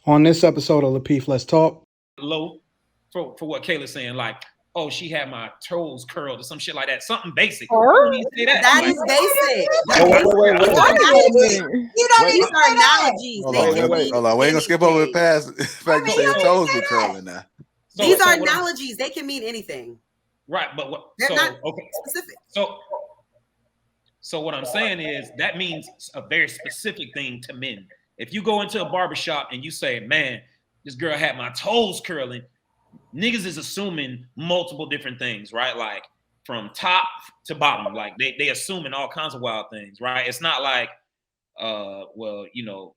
On this episode of Lapeef, Let's Talk. Low for what Kayla's saying, like, oh, she had my toes curled or some shit like that. Something basic. That is basic. You don't need to analogies. Hold on. We ain't gonna skip over the past. The fact you say your toes be curling now. These are analogies. They can mean anything. Right, but what? They're not specific. So what I'm saying is that means a very specific thing to men. If you go into a barbershop and you say, man, this girl had my toes curling, niggas is assuming multiple different things, right? Like from top to bottom, like they assuming all kinds of wild things, right? It's not like, well, you know,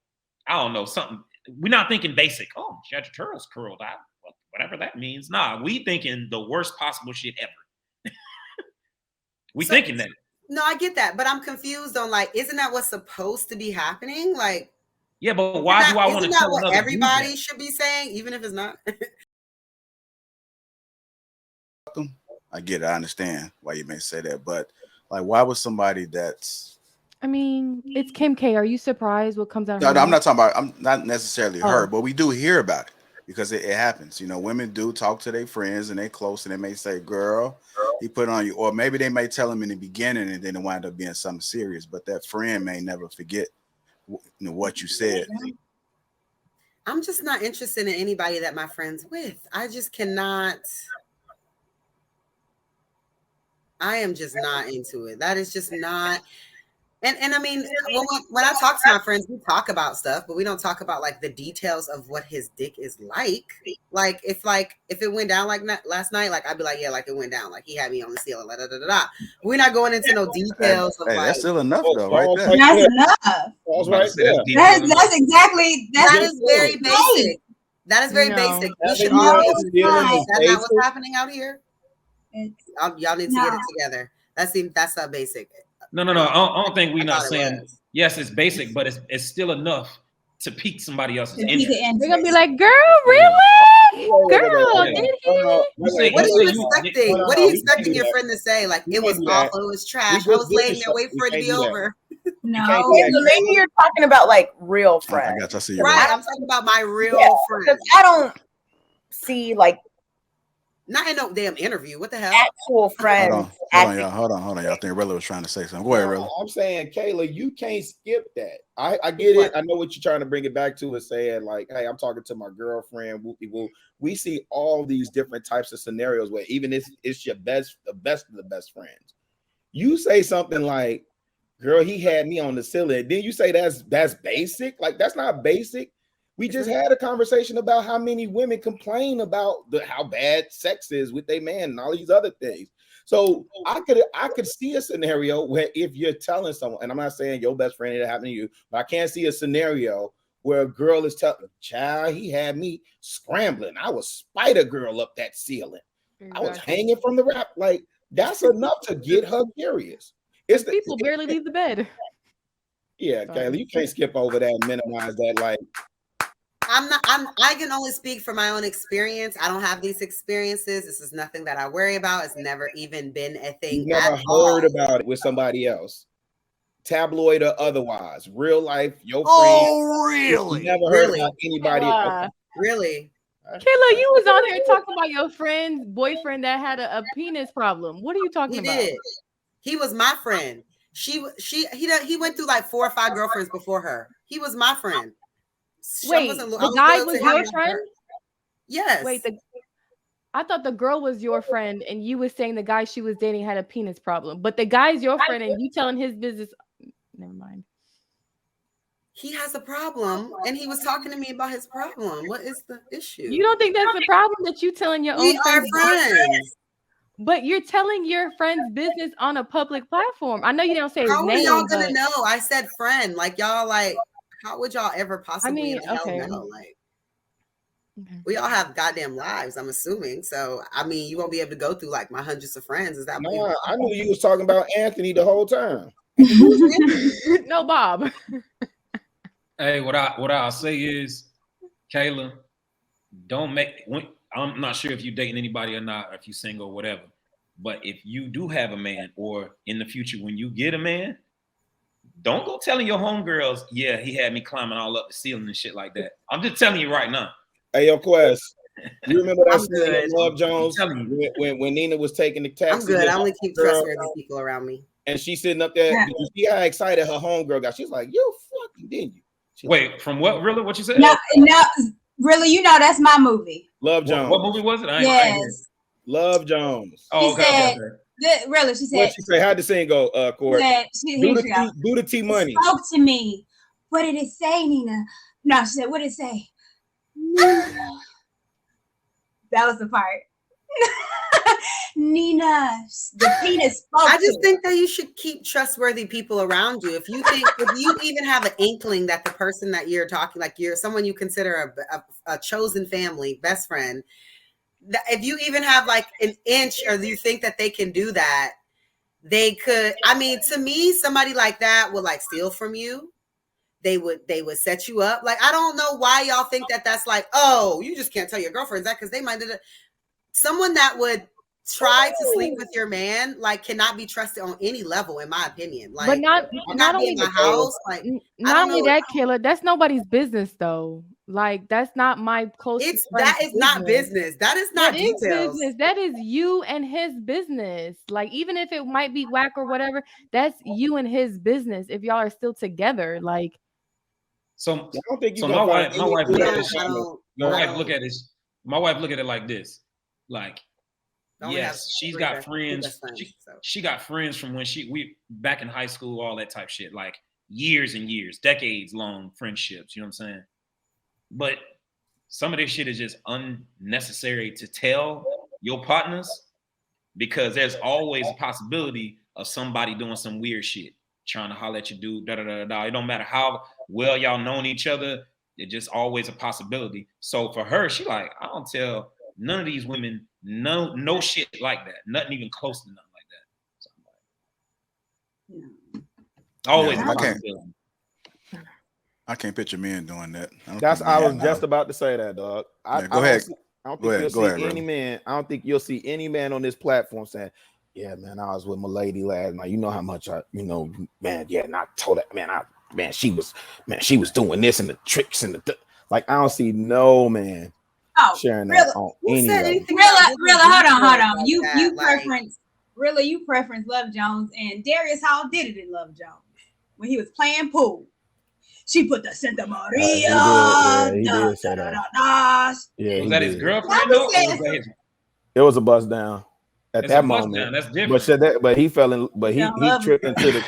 I don't know, something. We're not thinking basic. Oh, she had your toes curled out, whatever that means. Nah, we thinking the worst possible shit ever. Thinking that. No, I get that, but I'm confused on like, isn't that what's supposed to be happening? Like, yeah, but why do I want to tell what everybody should be saying, even if it's not? I get it. I understand why you may say that, but like, why would somebody that's? I mean, it's Kim K. Are you surprised what comes out? No, I'm not talking about. I'm not necessarily her, but we do hear about it because it happens. You know, women do talk to their friends and they close, and they may say, "Girl, he put on you," or maybe they may tell him in the beginning, and then it wind up being something serious. But that friend may never forget, what you said. I'm just not interested in anybody that my friend's with. I just cannot. I am just not into it. That is just not. And I mean, when I talk to my friends, we talk about stuff, but we don't talk about like the details of what his dick is like. Like if it went down like last night, like I'd be like, yeah, like it went down, like he had me on the ceiling, da da da da. We're not going into no details of like. That's still enough though, right there. That's enough. That's exactly. That is very basic. That is very basic. We should all be. That's not what's happening out here. Y'all need to get it together. That's not basic. No. I don't think we're not saying yes, it's basic, but it's still enough to pique somebody else's interest. They're gonna be like, "Girl, really? Girl, did he?" What are you expecting? What are you expecting your friend to say? Like, it was awful, it was trash. I was laying there waiting for it to be over. No, maybe you're talking about like real friends. Right, I'm talking about my real friends. I don't see like. Not in no damn interview. What the hell? Actual friends. Hold on, y'all. I think Rilla was trying to say something. Go ahead, Rilla. I'm saying, Kayla, you can't skip that. I get it. I know what you're trying to bring it back to is saying, like, hey, I'm talking to my girlfriend. We see all these different types of scenarios where even if it's your the best of the best friends. You say something like, girl, he had me on the ceiling. Then you say that's basic. Like, that's not basic. We just had a conversation about how many women complain about how bad sex is with their man and all these other things. So I could see a scenario where if you're telling someone, and I'm not saying your best friend it happened to you, but I can't see a scenario where a girl is telling, child, he had me scrambling. I was Spider Girl up that ceiling. I was hanging from the wrap. Like, that's enough to get her curious. People barely leave the bed. Yeah, Kayla, you can't skip over that and minimize that. Like, I can only speak from my own experience. I don't have these experiences. This is nothing that I worry about. It's never even been a thing. You never heard about it with somebody else, tabloid or otherwise, real life. Your friend. Oh, really? You never heard about anybody. Really? Kayla, you was on here talking about your friend's boyfriend that had a penis problem. What are you talking about? Did. He was my friend. He went through like 4 or 5 girlfriends before her. He was my friend. Wait, the guy was your friend? Yes. Wait, I thought the girl was your friend, and you was saying the guy she was dating had a penis problem. But the guy's your friend, and you telling his business. Never mind. He has a problem, and he was talking to me about his problem. What is the issue? You don't think that's a problem that you telling your own friends? We are friends. But you're telling your friend's business on a public platform. I know you don't say his name. How are y'all gonna know? I said friend. Like, y'all, like, how would y'all ever possibly know? Like, we all have goddamn lives, I'm assuming. So, I mean, you won't be able to go through like my hundreds of friends. Is that what I knew you was talking about Anthony the whole time. No, Bob. Hey, what I'll say is, Kayla, I'm not sure if you're dating anybody or not, or if you're single or whatever. But if you do have a man, or in the future when you get a man, don't go telling your homegirls, yeah, he had me climbing all up the ceiling and shit like that. I'm just telling you right now. Hey, yo, Quest, you remember that I'm scene good. in Love Jones I'm telling you. when Nina was taking the taxi? I'm good. I only keep girl, trustworthy people around me. and she's sitting up there. Did you see how excited her homegirl got? She's like, "You fucking didn't you?" Wait, from what? Really? What you said? No, really, you know that's my movie. Love Jones. What movie was it? Yes. Love Jones. Oh, okay. Really, she said. What she say? How'd the scene go, Court? Do the T money. It spoke to me. What did it say, Nina? No, she said, what did it say? Nina. That was the part. Nina, the penis spoke. I just think that you should keep trustworthy people around you. If you even have an inkling that the person that you're talking, like you're someone you consider a chosen family, best friend, if you even have like an inch, or you think that they can do that, they could. I mean, to me, somebody like that would like steal from you. They would set you up. Like, I don't know why y'all think that that's like, oh, you just can't tell your girlfriends that because they might do it. Someone that would try to sleep with your man, like, cannot be trusted on any level, in my opinion. Like, but not only in my house, like, not only that, Kayla, that's nobody's business though. Like, that's not my close. That is not business. That is not details. Business. That is you and his business. Like, even if it might be whack or whatever, that's you and his business. If y'all are still together, like. So I don't think my wife look at this. My wife look at it like this. Like, yes, she's got friends. She got friends from when we back in high school, all that type shit, like years and years, decades long friendships. You know what I'm saying? But some of this shit is just unnecessary to tell your partners, because there's always a possibility of somebody doing some weird shit, trying to holler at you, dude. It don't matter how well y'all known each other. It's just always a possibility. So for her, she like, I don't tell none of these women no shit like that. Nothing even close to nothing like that. So, always a possibility. I can't picture men doing that. I was just about to say that, dog. Go ahead. I don't think you'll see any man. I don't think you'll see any man on this platform saying, "Yeah, man, I was with my lady last night. You know how much man. Yeah, and I told that man, she was doing this and the tricks and like. I don't see no man sharing that on any level. Really, hold on. You preference Love Jones, and Darius Hall did it in Love Jones when he was playing pool. She put the Santa Maria. He did say that. Yeah, was that his girlfriend? It was a bust down at that moment. Down. That's different. But he fell in. But he tripped into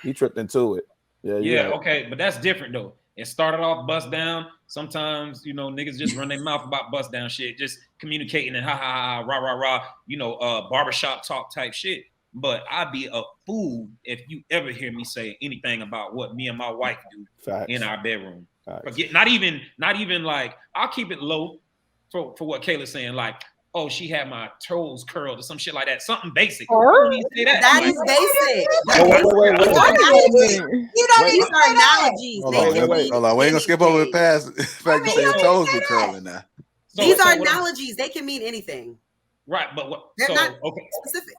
he tripped into it. Yeah. Okay, but that's different though. It started off bust down. Sometimes niggas just run their mouth about bust down shit, just communicating and ha rah, barbershop talk type shit. But I'd be a fool if you ever hear me say anything about what me and my wife do in our bedroom. Forget, not even like, I'll keep it low for what Kayla's saying, like, oh, she had my toes curled or some shit like that. Something basic. That is basic. You don't need to say analogies. Hold on. We ain't gonna skip over the past. The fact that your toes be curling now. These are analogies. They can mean anything. Right, but what? They're not specific.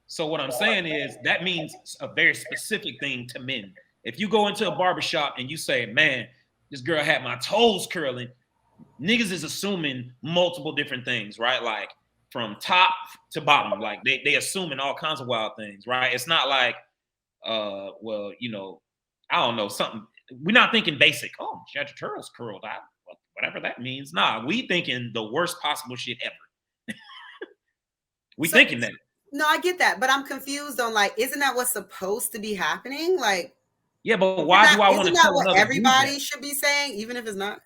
So what I'm saying is that means a very specific thing to men. If you go into a barbershop and you say, man, this girl had my toes curling, niggas is assuming multiple different things, right? Like from top to bottom, like they assuming all kinds of wild things, right? It's not like, I don't know, something. We're not thinking basic. Oh, she had your toes curled. Whatever that means. Nah, we thinking the worst possible shit ever. Thinking that. No, I get that, but I'm confused on, like, isn't that what's supposed to be happening? Like, yeah, but why do I want to tell what everybody should be saying, even if it's not?